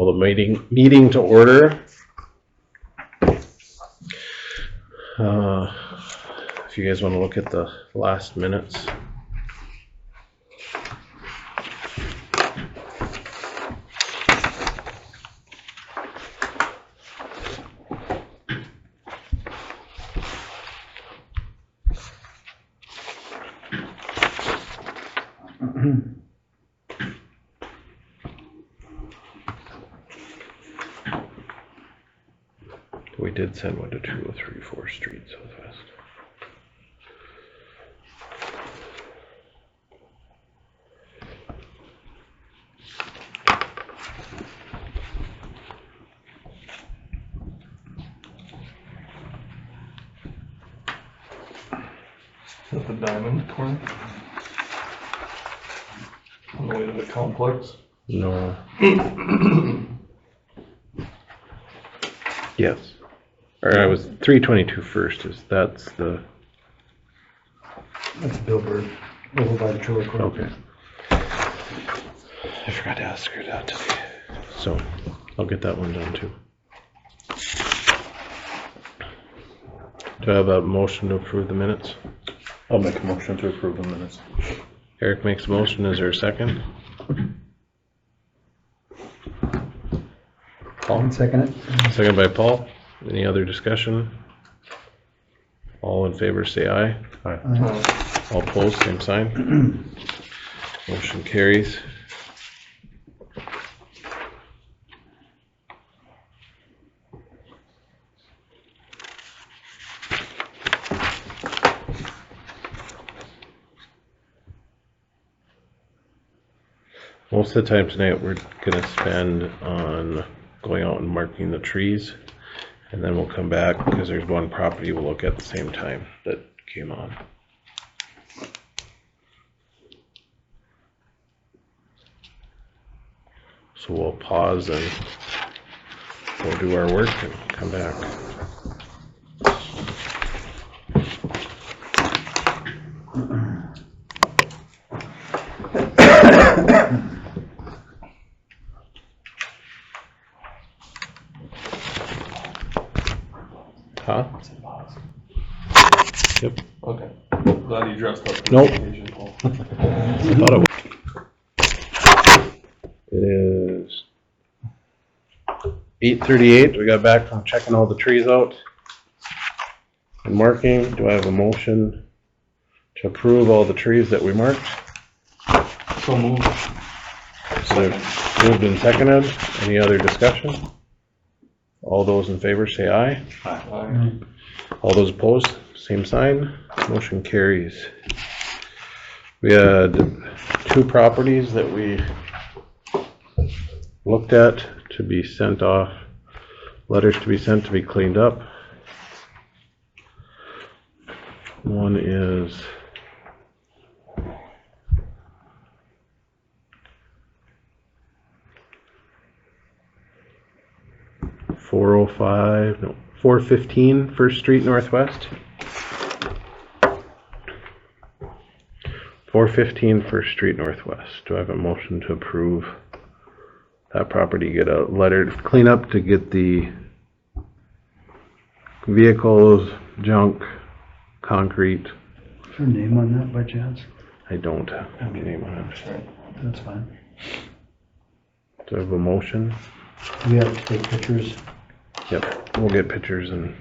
Call the meeting to order. If you guys want to look at the last minutes. We did send one to 203 4th Street Southwest. Is that the diamond corner? On the way to the complex? No. Yes. Or I was 322 first. That's the. That's Billboard, over by the trailer court. Okay. I forgot to ask her that today. So I'll get that one done too. Do I have a motion to approve the minutes? I'll make a motion to approve the minutes. Eric makes a motion. Is there a second? Paul? Second it. Second by Paul. Any other discussion? All in favor say aye. Aye. All opposed, same sign. Motion carries. Most of the time tonight we're going to spend on going out and marking the trees, and then we'll come back because there's one property we'll look at the same time that came on. So we'll pause and we'll do our work and come back. Huh? Yep. Okay. Glad you dressed up. Nope. Paul. I thought it was. It is 8:38. We got back from checking all the trees out and marking. Do I have a motion to approve all the trees that we marked? So moved. So moved and seconded. Any other discussion? All those in favor say aye. Aye. All those opposed, same sign. Motion carries. We had 2 properties that we looked at to be sent off, letters to be sent to be cleaned up. One is .405, 415 First Street Northwest. 415 First Street Northwest. Do I have a motion to approve that property? Get a letter to clean up to get the vehicles, junk, concrete. Is there a name on that by chance? I don't have a name on it. That's fine. Do I have a motion? We have to take pictures Yep, we'll get pictures and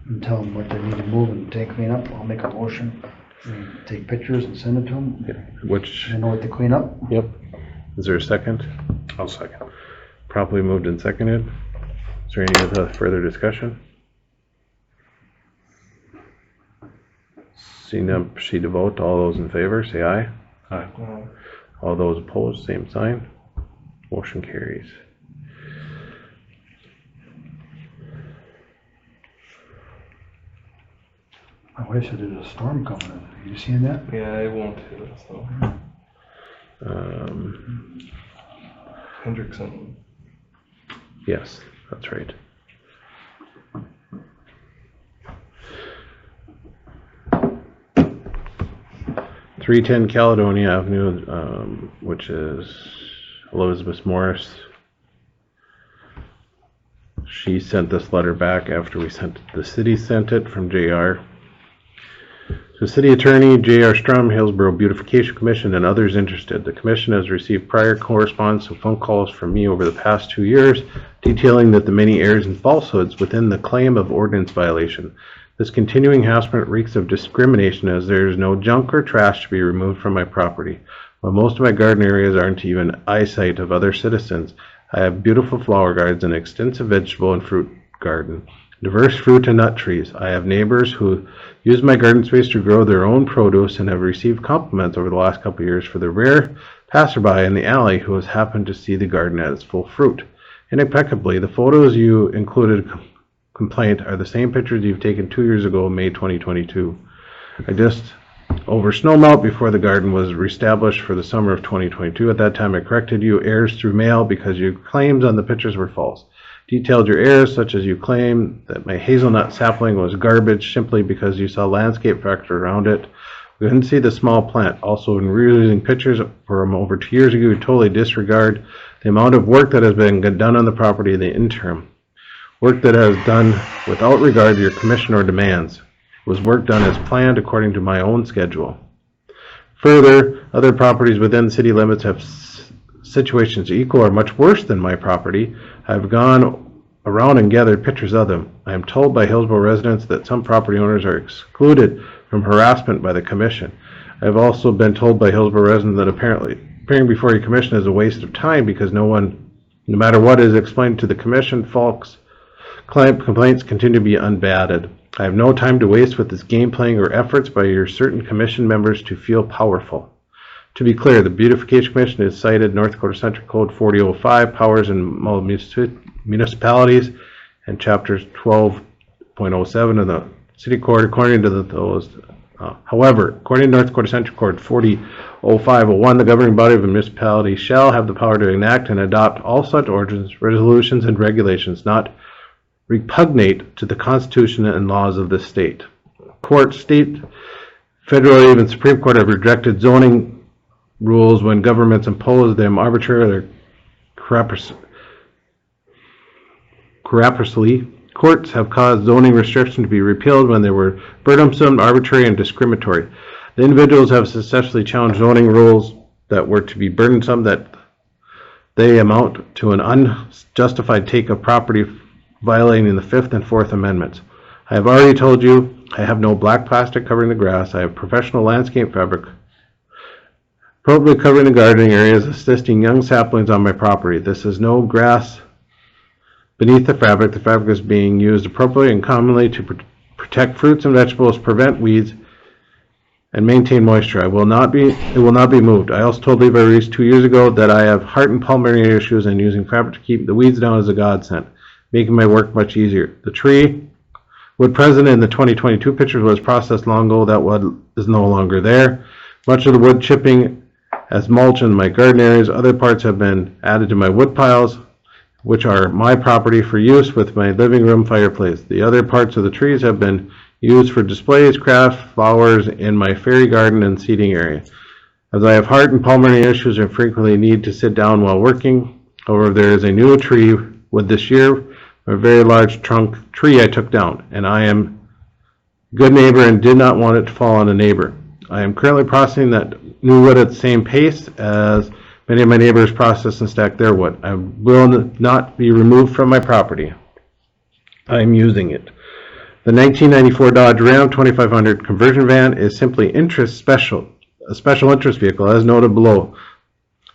and tell them what they need to move and take clean up. I'll make a motion. And take pictures and send it to them. which, They know what to clean up. yep. Is there a second? I'll second. Properly moved and seconded. Is there any other further discussion? Seeing none, proceed to vote. All those in favor say aye. Aye. All those opposed, same sign. Motion carries. My wife said there's a storm coming in. Are you seeing that? Yeah, it won't hit us though. Hendrickson. Yes, that's right. 310 Caledonia Avenue, which is Elizabeth Morris She sent this letter back after the city sent it from JR. So City Attorney J.R. Strum, Hillsboro Beautification Commission, and others interested. The Commission has received prior correspondence and phone calls from me over the past 2 years detailing that the many errors and falsehoods within the claim of ordinance violation. This continuing harassment reeks of discrimination as there is no junk or trash to be removed from my property. While most of my garden areas aren't even eyesight of other citizens, I have beautiful flower gardens and extensive vegetable and fruit garden. Diverse fruit and nut trees. I have neighbors who use my garden space to grow their own produce and have received compliments over the last couple of years for the rare passerby in the alley who has happened to see the garden at its full fruit. And impeccably, the photos you included complaint are the same pictures you've taken 2 years ago, May 2022. Over snowmelt before the garden was reestablished for the summer of 2022. At that time, I corrected you errors through mail because your claims on the pictures were false. Detailed your errors, such as you claim that my hazelnut sapling was garbage simply because you saw landscape factor around it. We couldn't see the small plant. Also, in reusing pictures from over 2 years ago, you totally disregard the amount of work that has been done on the property in the interim. Work that has done without regard to your commission or demands. It was work done as planned according to my own schedule. Further, other properties within city limits have situations equal or much worse than my property. I've gone around and gathered pictures of them. I am told by Hillsboro residents that some property owners are excluded from harassment by the commission. I have also been told by Hillsboro residents that apparently appearing before your commission is a waste of time because no matter what is explained to the commission, false complaints continue to be unbatted. I have no time to waste with this game playing or efforts by your certain commission members to feel powerful. To be clear, the Beautification Commission has cited North Dakota Central Code 4005, powers in municipalities, and chapters 12.07 of the City Code. According to those, however, according to North Dakota Central Code 400501, the governing body of a municipality shall have the power to enact and adopt all such ordinances, resolutions, and regulations not repugnate to the Constitution and laws of the state. Court, state, federal, even Supreme Court have rejected zoning rules when governments impose them arbitrarily or capriciously. Courts have caused zoning restrictions to be repealed when they were burdensome, arbitrary, and discriminatory. The individuals have successfully challenged zoning rules that were to be burdensome, that they amount to an unjustified take of property violating the 5th and 4th Amendments. I have already told you I have no black plastic covering the grass. I have professional landscape fabric appropriately covering the gardening areas, assisting young saplings on my property. This is no grass beneath the fabric. The fabric is being used appropriately and commonly to protect fruits and vegetables, prevent weeds, and maintain moisture. It will not be moved. I also told Levi Reese 2 years ago that I have heart and pulmonary issues, and using fabric to keep the weeds down is a godsend, making my work much easier. The tree wood present in the 2022 pictures was processed long ago. That wood is no longer there. Much of the wood chipping as mulch in my garden areas. Other parts have been added to my wood piles, which are my property for use with my living room fireplace. The other parts of the trees have been used for displays, crafts, flowers in my fairy garden and seating area. As I have heart and pulmonary issues and frequently need to sit down while working, however, there is a new tree wood this year, a very large trunk tree I took down, and I am a good neighbor and did not want it to fall on a neighbor. I am currently processing that new wood at the same pace as many of my neighbors process and stack their wood. I will not be removed from my property. I am using it. The 1994 Dodge Ram 2500 conversion van is simply a special interest vehicle, as noted below.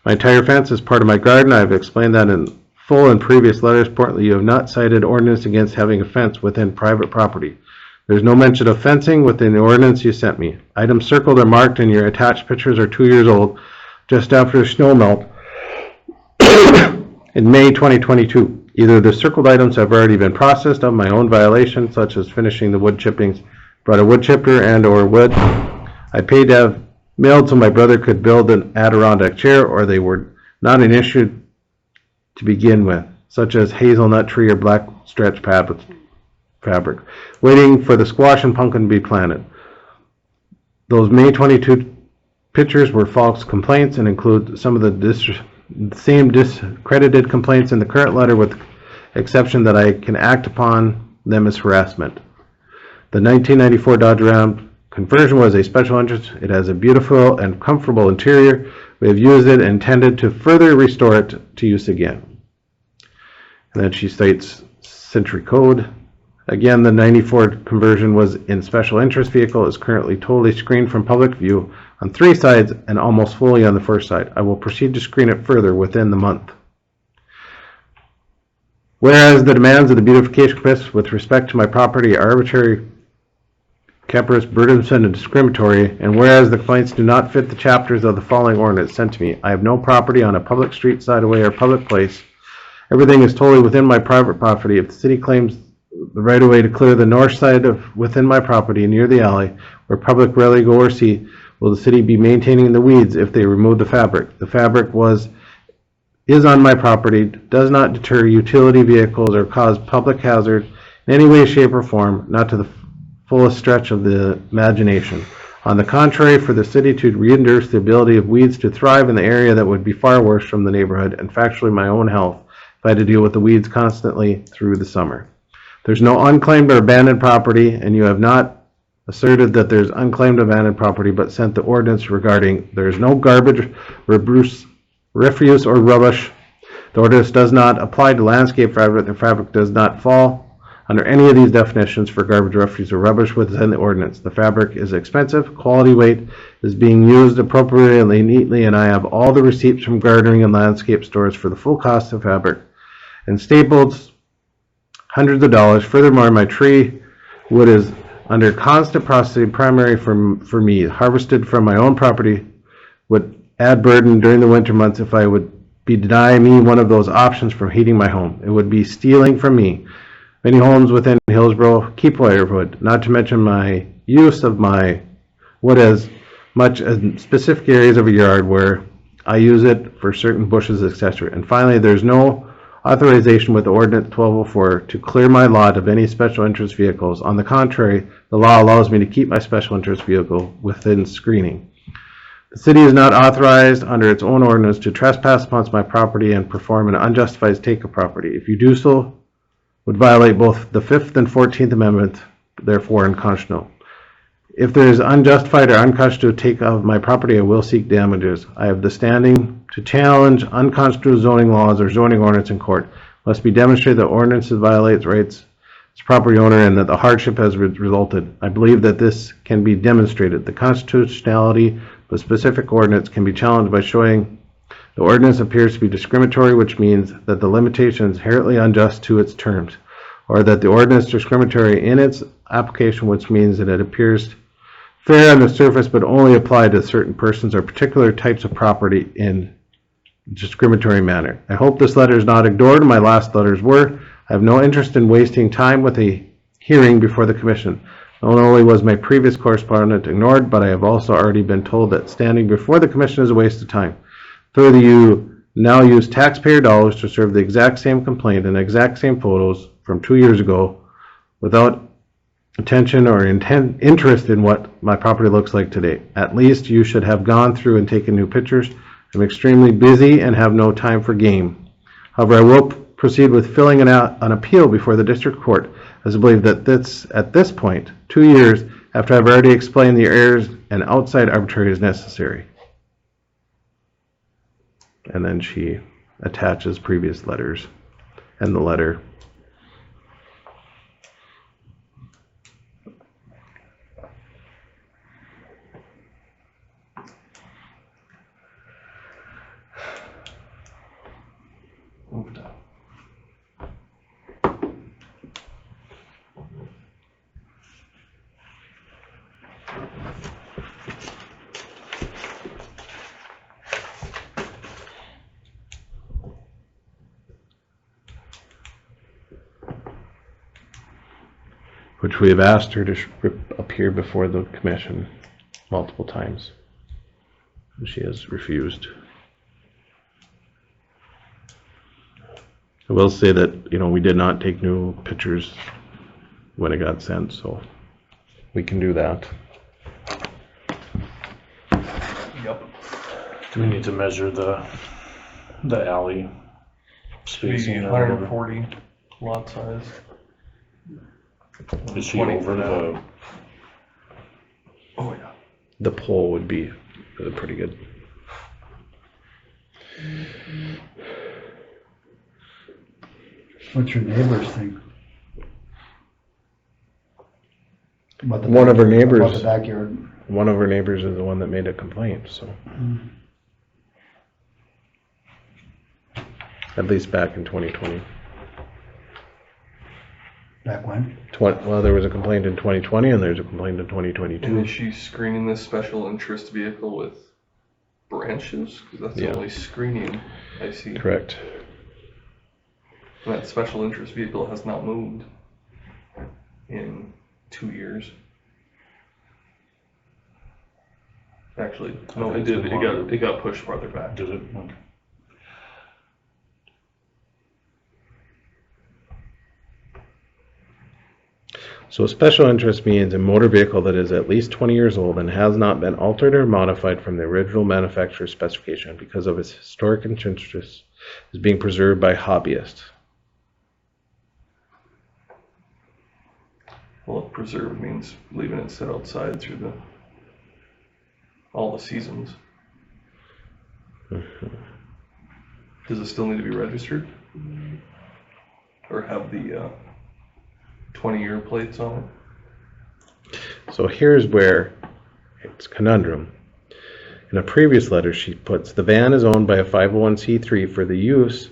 My entire fence is part of my garden. I have explained that in full in previous letters. Importantly, you have not cited ordinance against having a fence within private property. There's no mention of fencing within the ordinance you sent me. Items circled or marked in your attached pictures are 2 years old, just after snow melt in May 2022. Either the circled items have already been processed of my own violation, such as finishing the wood chippings, brought a wood chipper and or wood I paid to have mailed so my brother could build an Adirondack chair, or they were not an issue to begin with, such as hazelnut tree or black stretch fabric, waiting for the squash and pumpkin to be planted. Those May 22 pictures were false complaints and include some of the same discredited complaints in the current letter with exception that I can act upon them as harassment. The 1994 Dodge Ram conversion was a special interest. It has a beautiful and comfortable interior. We have used it and intended to further restore it to use again. And then she states Century Code. Again, the 94 conversion was in special interest vehicle, is currently totally screened from public view on 3 sides and almost fully on the first side. I will proceed to screen it further within the month. Whereas the demands of the Beautification Commission with respect to my property are arbitrary, capricious, burdensome, and discriminatory, and whereas the complaints do not fit the chapters of the following ordinance sent to me, I have no property on a public street, side of way, or public place. Everything is totally within my private property. If the city claims the right of way to clear the north side of within my property near the alley where public rarely go or see, will the city be maintaining the weeds if they remove the fabric? The fabric is on my property, does not deter utility vehicles or cause public hazard in any way, shape, or form, not to the fullest stretch of the imagination. On the contrary, for the city to reintroduce the ability of weeds to thrive in the area that would be far worse from the neighborhood and factually my own health if I had to deal with the weeds constantly through the summer. There's no unclaimed or abandoned property, and you have not asserted that there's unclaimed abandoned property, but sent the ordinance regarding there is no garbage, refuse, or rubbish. The ordinance does not apply to landscape fabric. The fabric does not fall under any of these definitions for garbage, refuse, or rubbish within the ordinance. The fabric is expensive, quality weight is being used appropriately and neatly, and I have all the receipts from gardening and landscape stores for the full cost of fabric and staples hundreds of dollars. Furthermore, my tree wood is under constant processing, primary for me, harvested from my own property, would add burden during the winter months if I would be denying me one of those options from heating my home. It would be stealing from me. Many homes within Hillsboro keep wirewood, not to mention my use of my wood as much as specific areas of a yard where I use it for certain bushes, etc. And finally, there's no authorization with Ordinance 1204 to clear my lot of any special interest vehicles. On the contrary, the law allows me to keep my special interest vehicle within screening. The city is not authorized under its own ordinance to trespass upon my property and perform an unjustified take of property. If you do so, would violate both the 5th and 14th Amendment, therefore unconstitutional. If there is unjustified or unconstitutional take of my property, I will seek damages. I have the standing to challenge unconstitutional zoning laws or zoning ordinance in court. It must be demonstrated that ordinances violates rights as property owner and that the hardship has resulted. I believe that this can be demonstrated. The constitutionality of a specific ordinance can be challenged by showing the ordinance appears to be discriminatory, which means that the limitation is inherently unjust to its terms, or that the ordinance is discriminatory in its application, which means that it appears fair on the surface but only applied to certain persons or particular types of property in a discriminatory manner. I hope this letter is not ignored. My last letters were. I have no interest in wasting time with a hearing before the commission. Not only was my previous correspondent ignored, but I have also already been told that standing before the commission is a waste of time. Further, you now use taxpayer dollars to serve the exact same complaint and exact same photos from 2 years ago without attention or interest in what my property looks like today. At least you should have gone through and taken new pictures. I'm extremely busy and have no time for game. However, I will proceed with filling an appeal before the district court, as I believe that at this point, 2 years after I've already explained the errors and outside arbitrary is necessary. And then she attaches previous letters and the letter. Moved up. Which we have asked her to appear before the commission multiple times. She has refused. I will say that, we did not take new pictures when it got sent, so we can do that. Yep. Do we need to measure the alley Should be spacing? 140 lot size. Is she 20 over for that. the, Oh yeah. The pole would be pretty good. What's your neighbors think? About the One of her backyard- neighbors- About the backyard. One of our neighbors is the one that made a complaint, so. At least back in 2020. Back when? Well, there was a complaint in 2020 and there's a complaint in And 2022. is she screening this special interest vehicle with branches? Because that's Yeah. the only screening I see. Correct. And that special interest vehicle has not moved in 2 years. Actually, no, it did. It got pushed farther back. did it? Okay. So a special interest means a motor vehicle that is at least 20 years old and has not been altered or modified from the original manufacturer's specification because of its historic interest is being preserved by hobbyists. Well, preserved means leaving it sit outside through all the seasons. Does it still need to be registered? Or have the 20-year plates on it? So here's where it's a conundrum. In a previous letter, she puts, the van is owned by a 501c3 for the use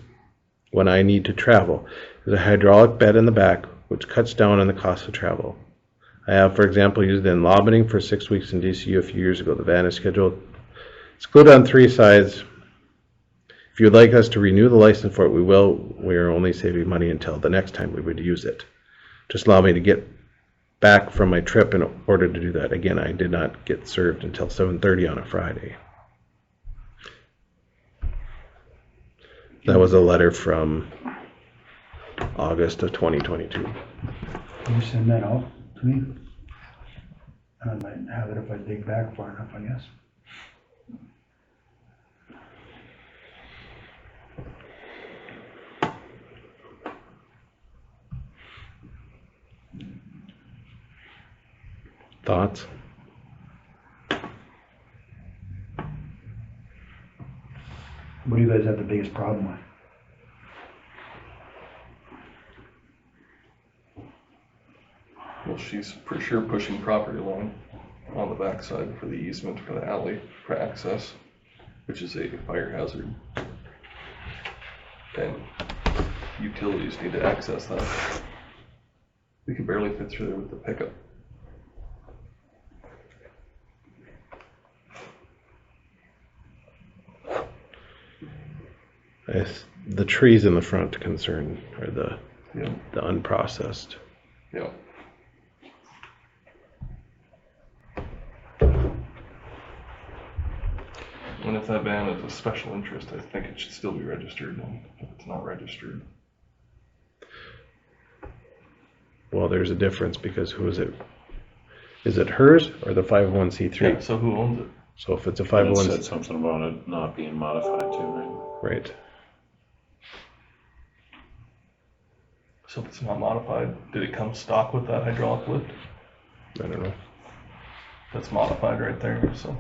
when I need to travel. There's a hydraulic bed in the back, which cuts down on the cost of travel. I have, for example, used it in Lobbing for 6 weeks in DCU a few years ago. The van is scheduled. It's glued on 3 sides. If you would like us to renew the license for it, we will. We are only saving money until the next time we would use it. Just allow me to get back from my trip in order to do that. Again, I did not get served until 7:30 on a Friday. That was a letter from August of 2022. Can you send that out to me? And I might have it if I dig back far enough, I guess. Thoughts? What do you guys have the biggest problem with? Well, she's for sure pushing property line on the backside for the easement for the alley for access, which is a fire hazard. And utilities need to access that. We can barely fit through there with the pickup. The trees in the front concern are the Yeah. unprocessed. Yeah. And if that van is a special interest, I think it should still be registered, and if it's not registered. Well, there's a difference because who is it? Is it hers or the 501c3? Yeah, so who owns it? So if it's a And it 501c3, said something about it not being modified too, right? right? So if it's not modified, did it come stock with that hydraulic lift? I don't know. That's modified right there, so.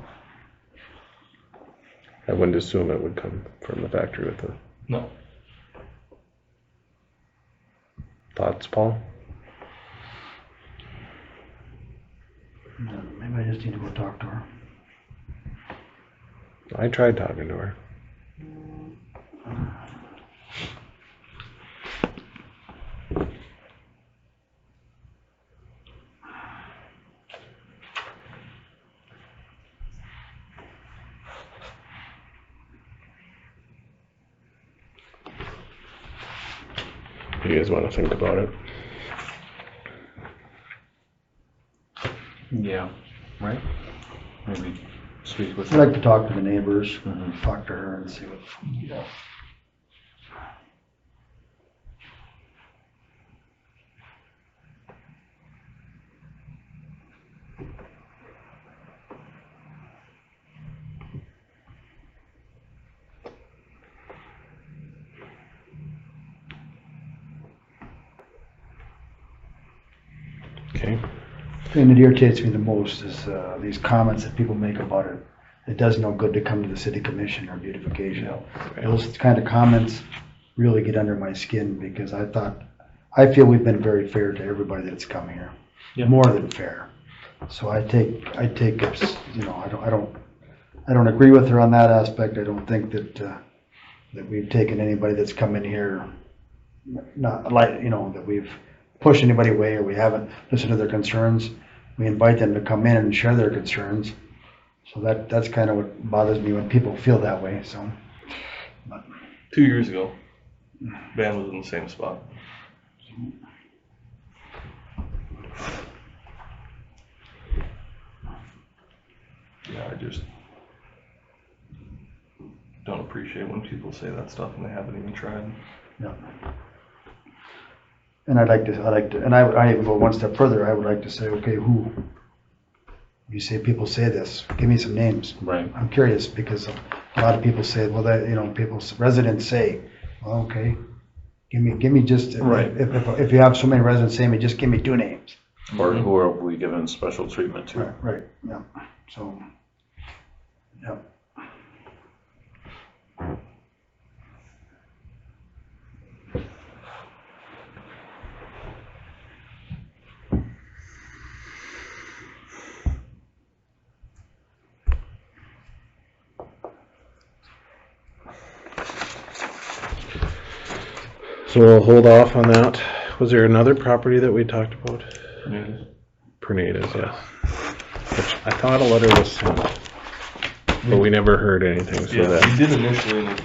I wouldn't assume it would come from the factory with the No. thoughts, Paul. Maybe I just need to go talk to her. I tried talking to her. You guys want to think about it? Yeah. Right? Maybe speak with I'd like to talk to the neighbors, Mhm. talk to her and see what, Yeah. thing that irritates me the most is these comments that people make about it. It does no good to come to the city commission or beautification. Those kind of comments really get under my skin because I feel we've been very fair to everybody that's come here. Yeah. More than fair. So I take it, you know, I don't agree with her on that aspect. I don't think that we've taken anybody that's come in here, not like, you know, that we've pushed anybody away or we haven't listened to their concerns. We invite them to come in and share their concerns. So that's kind of what bothers me when people feel that way, so. 2 years ago, Van was in the same spot. Yeah, I just don't appreciate when people say that stuff and they haven't even tried. Yeah. And I even go one step further. I would like to say, okay, who? You say people say this. Give me some names. Right. I'm curious because a lot of people say, well, that, you know, residents say, well, okay, give me just Right. If you have so many residents saying, just give me 2 names. Or who are we giving special treatment to? Right. Yeah. So. Yeah. So we'll hold off on that. Was there another property that we talked about? Yeah. Pernadas, yes. Which I thought a letter was sent, but we never heard anything, so Yeah, that, we did initially, and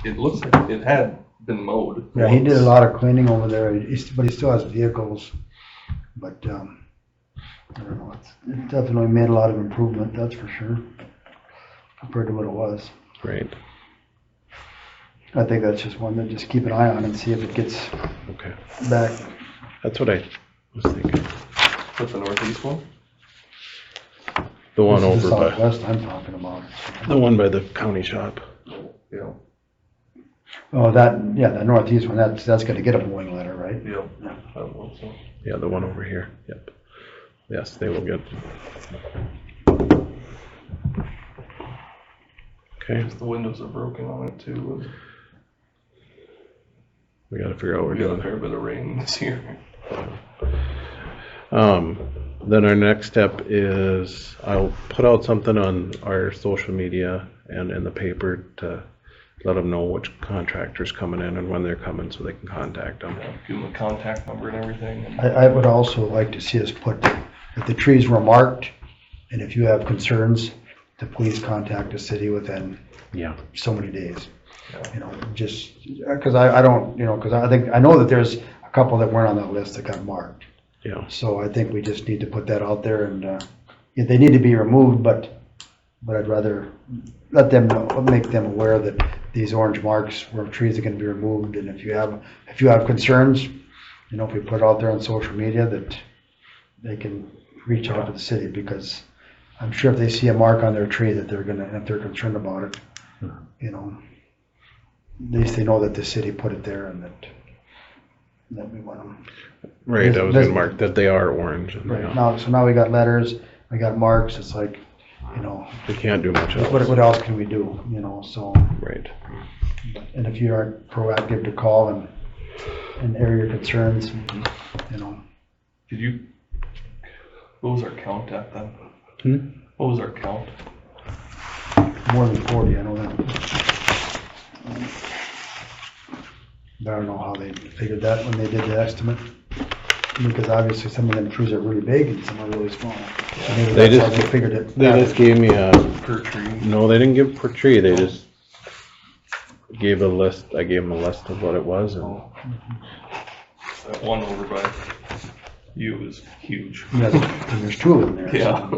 it looks like it had been mowed. Yeah, he did a lot of cleaning over there, but he still has vehicles. But I don't know, it definitely made a lot of improvement, that's for sure, compared to what it was. right, I think that's just one that just keep an eye on and see if it gets okay. back. That's what I was thinking. With the northeast one? The one This is over the by, southwest I'm talking about. the one by the county shop. Yeah. Oh, that northeast one, that's gonna get a mowing letter, right? Yeah. I don't know, so. Yeah, the one over here, yep. Yes, they will get. Okay, The windows are broken on it too. we gotta figure out what We we're got a doing. fair bit of rain this year. Then our next step is I'll put out something on our social media and in the paper to let them know which contractor's coming in and when they're coming so they can contact them. Yeah, give them a contact number and everything. And I would also like to see us put, if the trees were marked, and if you have concerns, to please contact the city within Yeah. so many days. Yeah. You know, just, cause I don't, you know, cause I know that there's a couple that weren't on that list that got marked. Yeah. So I think we just need to put that out there and, if they need to be removed, but I'd rather let them know, make them aware that these orange marks where trees are gonna be removed, and if you have concerns, you know, if we put it out there on social media, that they can reach out to the city, because I'm sure if they see a mark on their tree that if they're concerned about it, you know, at least they know that the city put it there and that we want them. Right, I was gonna mark that they are orange. And, Right, yeah, now we got letters, we got marks, it's like, you know, we can't do much else. what else can we do, you know, so. Right. And if you are proactive to call and air your concerns, you know. What was our count at then? Hmm? What was our count? More than 40, I know that. But I don't know how they figured that when they did the estimate. Because obviously some of them trees are really big and some are really small. So maybe They that's how just- they figured it. They just gave me a, Per tree? no, they didn't give per tree, they just gave a list, I gave them a list of what it was and, Oh. That one over by you is huge. Yeah, and there's 2 of them there. so- Yeah.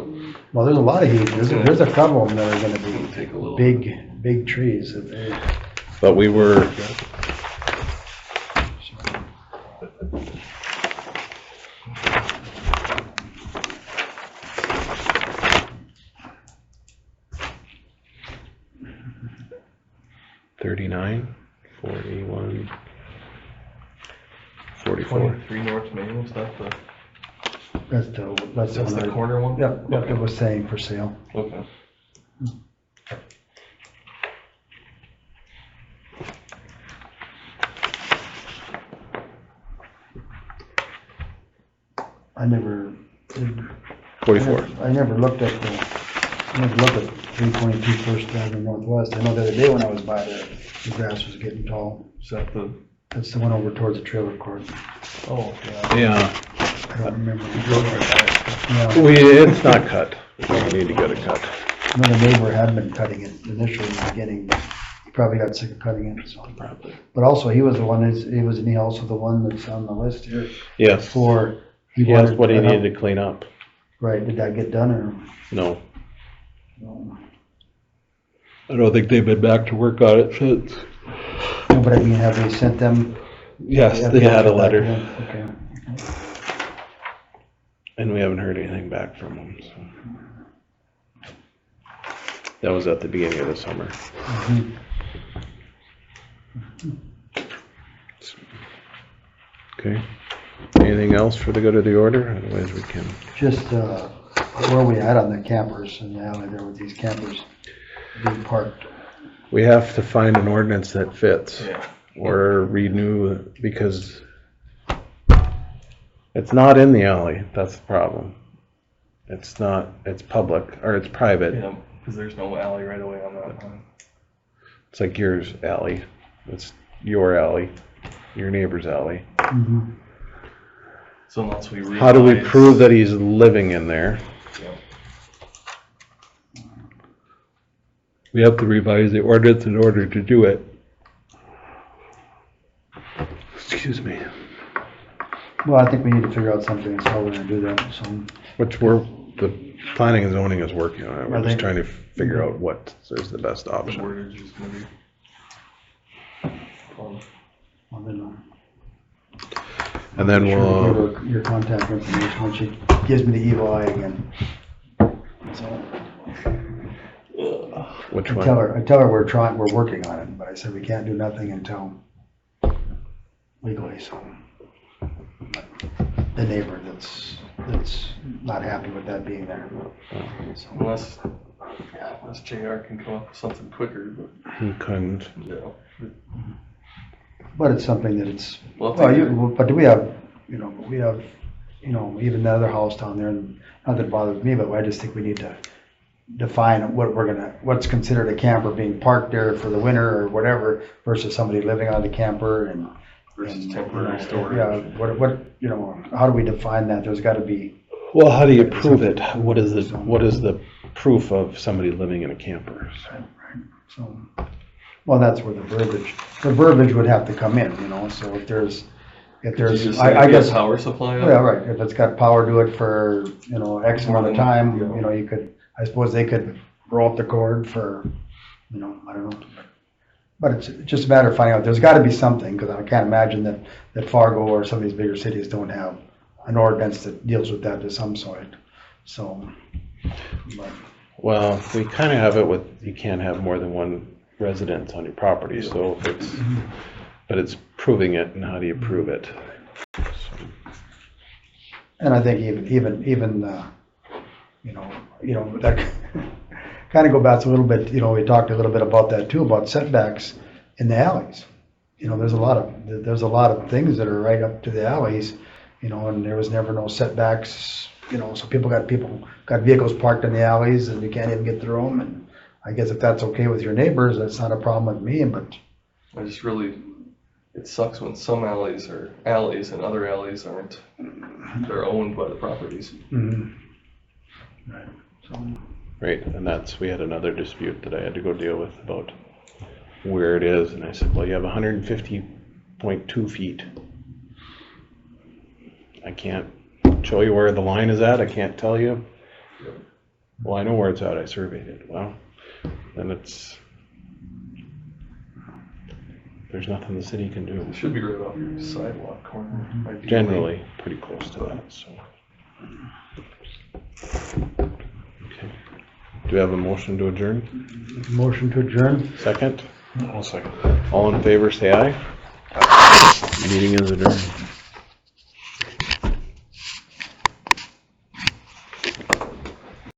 Well, there's a lot of huge, there's a couple of them that are gonna It'll be take a little. big trees. That they- but we were, $39, $41, $44. 23 North Main, was that the? That's the That's the one. corner one? Yep, yep, Okay. it was saying for sale. Okay. I never did. 44. I never looked at 322 First Avenue Northwest. I know the other day when I was by there, the grass was getting tall. Is that the, That's the one over towards the trailer court. oh, yeah. Yeah, I don't remember. You drove right by it. Yeah, it's not cut. We need to get it cut. I know the neighbor had been cutting it initially in the beginning, but he probably got sick of cutting it, so. Probably. But also, he was the one, wasn't he also the one that's on the list here Yes. for? Yes, what he wanted- needed to clean up. Right, did that get done or? No. No, I don't think they've been back to work on it since. but I mean, have they sent them? Yes, they had a letter, Okay. and we haven't heard anything back from them, so. That was at the beginning of the summer. Mhm. Okay. Anything else for the good of the order? Otherwise we can. Just, where we at on the campers in the alley there with these campers being parked? We have to find an ordinance that fits. Yeah. Or renew, because it's not in the alley, that's the problem. It's not, it's public, or it's private. Yeah, because there's no alley right away on that one. It's like yours alley. It's your alley, your neighbor's alley. Mhm. So unless we realize. How do we prove that he's living in there? Yeah. We have to revise the ordinance in order to do it. Excuse me. Well, I think we need to figure out something as how we're gonna do that, so. Which the planning and zoning is working on it. We're Are just they? trying to figure out what is the best The option. wordage is gonna be. Well, then, And then sure, we'll, give her your contact information when she gives me the evil eye again. So, which I one? tell her we're working on it, but I said we can't do nothing until legally, so. But the neighbor that's not happy with that being there. So, Unless JR can come up with something quicker, but, He couldn't. yeah. but it's something that it's, Well, but we have, even the other house down there, and not that it bothers me, but I just think we need to define what's considered a camper being parked there for the winter or whatever versus somebody living on the camper and. Versus temporary storage. Yeah, how do we define that? There's gotta be, Well, how do you prove it? What is the proof of somebody living in a camper? so, well, that's where the verbiage would have to come in, so if there's, Did you just I say guess. power supply? Yeah, right, if it's got power to it for, X amount of time, Yeah. you could, I suppose they could roll up the cord for, I don't know. But it's just a matter of finding out, there's gotta be something, because I can't imagine that Fargo or some of these bigger cities don't have an ordinance that deals with that to some sort, so. But, Well, we kind of have it with, you can't have more than one residence on your property, so if it's, but it's proving it, and how do you prove it? And I think even, that kind of go back a little bit, we talked a little bit about that too, about setbacks in the alleys. There's a lot of things that are right up to the alleys, and there was never no setbacks, so people got vehicles parked in the alleys and you can't even get through them, and I guess if that's okay with your neighbors, that's not a problem with me, but. It sucks when some alleys are alleys and other alleys aren't. They're owned by the properties. Mhm. Right, so. Right, and we had another dispute that I had to go deal with about where it is, and I said, well, you have 150.2 feet. I can't show you where the line is at, I can't tell you. Well, I know where it's at, I surveyed it. Well, then there's nothing the city can do. It should be right off your sidewalk corner. Might be Generally, pretty close to that, so. Okay. Do we have a motion to adjourn? Motion to adjourn? Second? I'll second. All in favor, say aye. Meeting is adjourned.